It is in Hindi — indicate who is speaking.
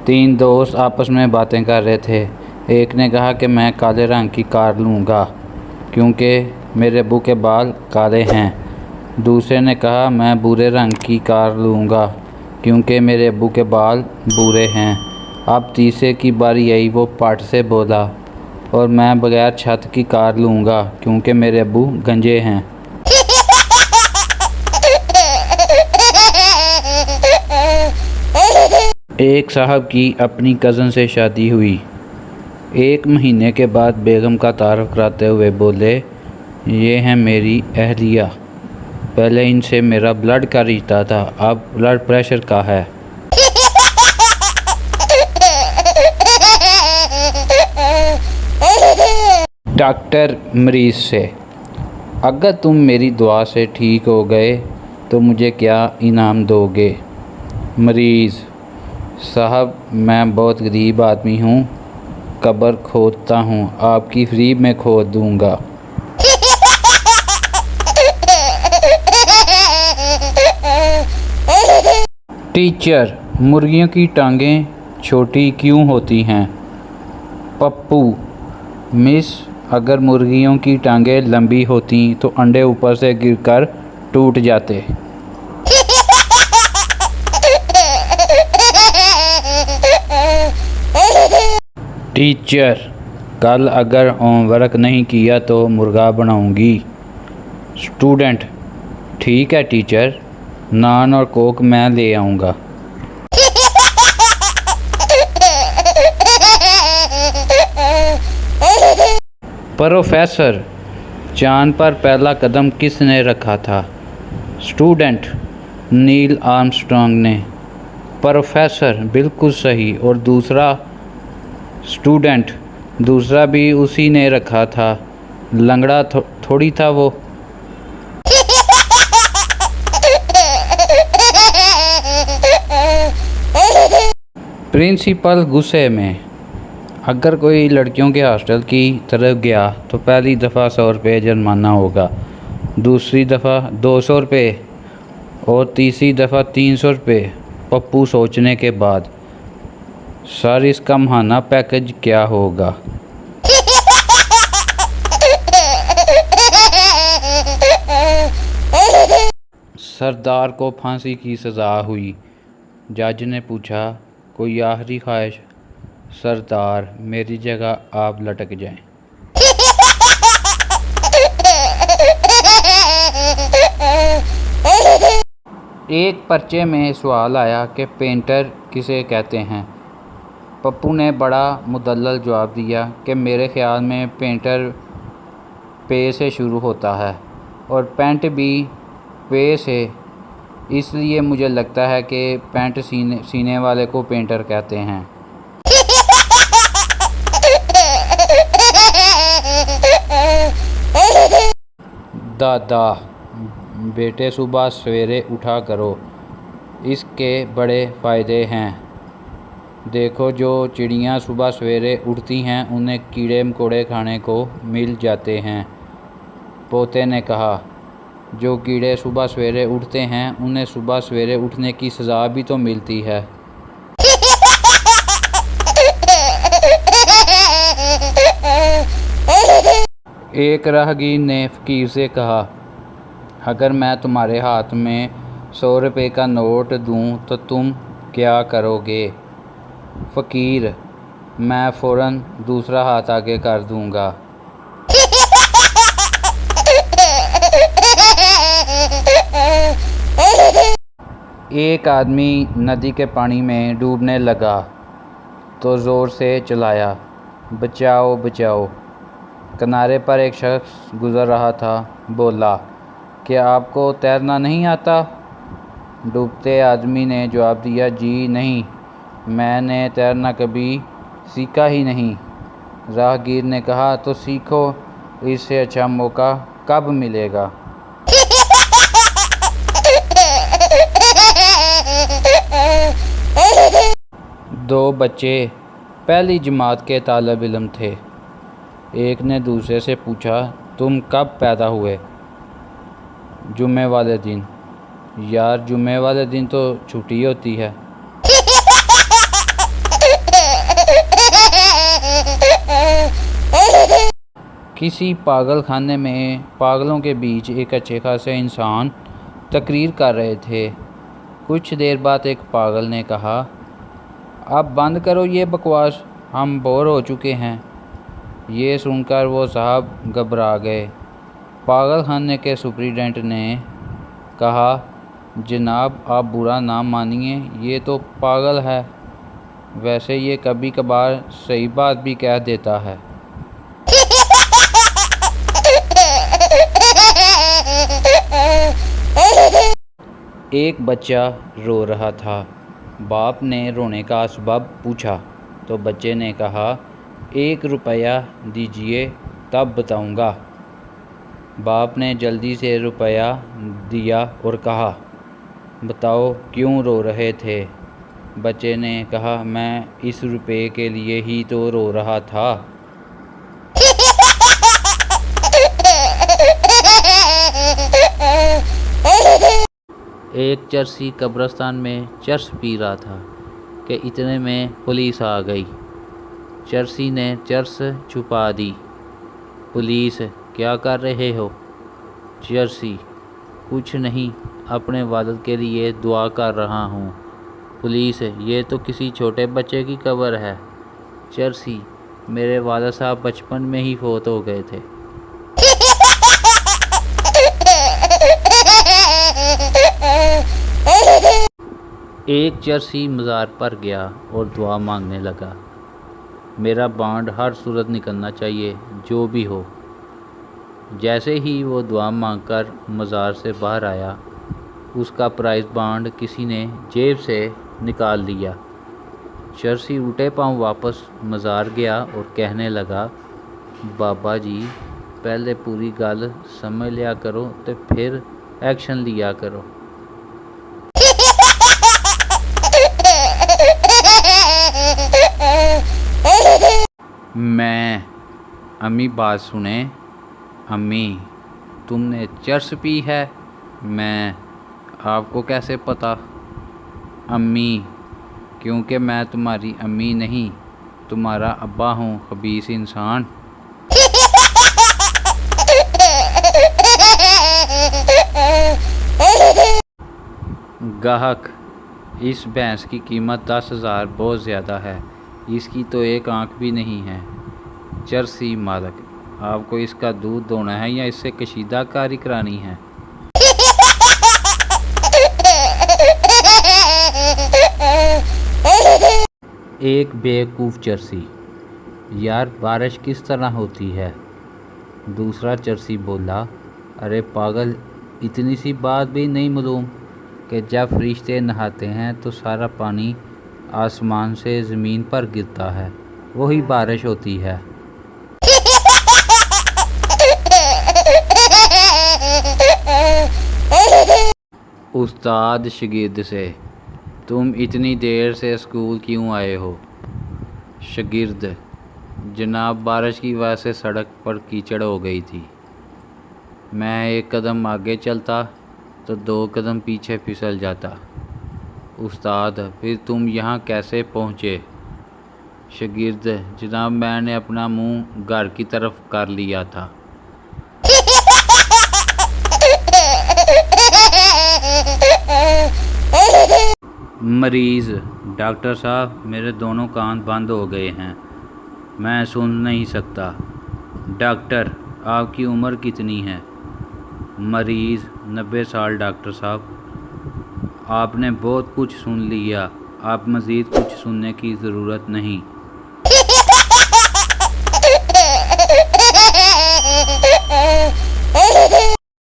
Speaker 1: तीन दोस्त आपस में बातें कर रहे थे। एक ने कहा कि मैं काले रंग की कार लूँगा क्योंकि मेरे अब्बू के बाल काले हैं। दूसरे ने कहा मैं भूरे रंग की कार लूँगा क्योंकि मेरे अब्बू के बाल भूरे हैं। अब तीसरे की बारी आई। वो पट से बोला, और मैं बगैर छत की कार लूँगा क्योंकि मेरे अब्बू गंजे हैं। एक साहब की अपनी कज़न से शादी हुई। 1 महीने के बाद बेगम का तारुफ कराते हुए बोले, ये हैं मेरी अहलिया। पहले इनसे मेरा ब्लड का रिश्ता था, अब ब्लड प्रेशर का है। डॉक्टर मरीज़ से, अगर तुम मेरी दुआ से ठीक हो गए तो मुझे क्या इनाम दोगे? मरीज़, साहब मैं बहुत गरीब आदमी हूँ, कब्र खोदता हूँ, आपकी फ्री में खोद दूँगा। टीचर, मुर्गियों की टांगें छोटी क्यों होती हैं? पप्पू, मिस, अगर मुर्गियों की टांगें लंबी होती तो अंडे ऊपर से गिरकर टूट जाते। टीचर, कल अगर होमवर्क नहीं किया तो मुर्गा बनाऊंगी। स्टूडेंट, ठीक है टीचर, नान और कोक मैं ले आऊँगा। प्रोफेसर, चांद पर पहला कदम किसने रखा था? स्टूडेंट, नील आर्मस्ट्रॉन्ग ने। प्रोफेसर, बिल्कुल सही। और दूसरा? स्टूडेंट, दूसरा भी उसी ने रखा था, लंगड़ा थोड़ी था वो। प्रिंसिपल गुस्से में, अगर कोई लड़कियों के हॉस्टल की तरफ गया तो पहली दफ़ा 100 रुपये जुर्माना होगा, दूसरी दफ़ा 200 रुपये और तीसरी दफ़ा 300 रुपये। पप्पू सोचने के बाद, सर इसका माहाना पैकेज क्या होगा? सरदार को फांसी की सज़ा हुई। जज ने पूछा, कोई आखिरी ख्वाहिश? सरदार, मेरी जगह आप लटक जाएं। एक पर्चे में सवाल आया कि पेंटर किसे कहते हैं? पप्पू ने बड़ा मुदल्लल जवाब दिया कि मेरे ख्याल में पेंटर पे से शुरू होता है और पेंट भी पे से, इसलिए मुझे लगता है कि पेंट सीने वाले को पेंटर कहते हैं। दादा, बेटे सुबह सवेरे उठा करो, इसके बड़े फ़ायदे हैं। देखो जो चिड़ियाँ सुबह सवेरे उठती हैं उन्हें कीड़े मकोड़े खाने को मिल जाते हैं। पोते ने कहा, जो कीड़े सुबह सवेरे उठते हैं उन्हें सुबह सवेरे उठने की सज़ा भी तो मिलती है। एक राहगीर ने फ़कीर से कहा, अगर मैं तुम्हारे हाथ में 100 रुपये का नोट दूं तो तुम क्या करोगे? फ़कीर, मैं फ़ौरन दूसरा हाथ आगे कर दूंगा। एक आदमी नदी के पानी में डूबने लगा तो ज़ोर से चिल्लाया, बचाओ बचाओ। किनारे पर एक शख्स गुज़र रहा था, बोला, क्या आपको तैरना नहीं आता? डूबते आदमी ने जवाब दिया, जी नहीं, मैंने तैरना कभी सीखा ही नहीं। राहगीर ने कहा, तो सीखो, इससे अच्छा मौका कब मिलेगा? दो बच्चे पहली जमात के तालिब इल्म थे। एक ने दूसरे से पूछा, तुम कब पैदा हुए? जुम्मे वाले दिन। यार, जुम्मे वाले दिन तो छुट्टी होती है। किसी पागल खाने में पागलों के बीच एक अच्छे खासे इंसान तकरीर कर रहे थे। कुछ देर बाद एक पागल ने कहा, अब बंद करो ये बकवास, हम बोर हो चुके हैं। ये सुनकर वो साहब घबरा गए। पागल खाने के सुपरिटेंडेंट ने कहा, जनाब आप बुरा ना मानिए, ये तो पागल है। वैसे ये कभी कभार सही बात भी कह देता है। एक बच्चा रो रहा था। बाप ने रोने का असबाब पूछा तो बच्चे ने कहा, 1 रुपया दीजिए तब बताऊंगा। बाप ने जल्दी से रुपया दिया और कहा, बताओ क्यों रो रहे थे। बच्चे ने कहा, मैं इस रुपये के लिए ही तो रो रहा था। एक चरसी कब्रिस्तान में चरस पी रहा था कि इतने में पुलिस आ गई। चरसी ने चरस छुपा दी। पुलिस, क्या कर रहे हो? चरसी, कुछ नहीं, अपने वालिद के लिए दुआ कर रहा हूँ। पुलिस, ये तो किसी छोटे बच्चे की कब्र है। चरसी, मेरे वालिद साहब बचपन में ही फौत हो गए थे। एक चरसी मज़ार पर गया और दुआ मांगने लगा, मेरा बांड हर सूरत निकलना चाहिए, जो भी हो। जैसे ही वो दुआ मांगकर मज़ार से बाहर आया, उसका प्राइस बांड किसी ने जेब से निकाल लिया। चरसी उल्टे पांव वापस मज़ार गया और कहने लगा, बाबा जी, पहले पूरी गल समझ लिया करो तो फिर एक्शन लिया करो। मैं, अम्मी बात सुने। अम्मी, तुमने चरस पी है? मैं, आपको कैसे पता? अम्मी, क्योंकि मैं तुम्हारी अम्मी नहीं, तुम्हारा अब्बा हूँ, खबीस इंसान। गाहक, इस भैंस की कीमत 10,000 बहुत ज़्यादा है, इसकी तो एक आंख भी नहीं है। चरसी मालिक, आपको इसका दूध दोना है या इससे कशीदाकारी करानी है? एक बेवकूफ़ चरसी, यार बारिश किस तरह होती है? दूसरा चरसी बोला, अरे पागल, इतनी सी बात भी नहीं मालूम कि जब फरिश्ते नहाते हैं तो सारा पानी आसमान से ज़मीन पर गिरता है, वही बारिश होती है। उस्ताद शागिर्द से, तुम इतनी देर से स्कूल क्यों आए हो? शागिर्द, जनाब बारिश की वजह से सड़क पर कीचड़ हो गई थी। मैं 1 कदम आगे चलता तो 2 कदम पीछे फिसल जाता। उस्ताद, फिर तुम यहाँ कैसे पहुँचे? शागिर्द, जनाब मैंने अपना मुंह घर की तरफ कर लिया था। मरीज़, डॉक्टर साहब, मेरे दोनों कान बंद हो गए हैं, मैं सुन नहीं सकता। डॉक्टर, आपकी उम्र कितनी है? मरीज़, 90 साल डॉक्टर साहब। आपने बहुत कुछ सुन लिया, आप मज़ीद कुछ सुनने की ज़रूरत नहीं।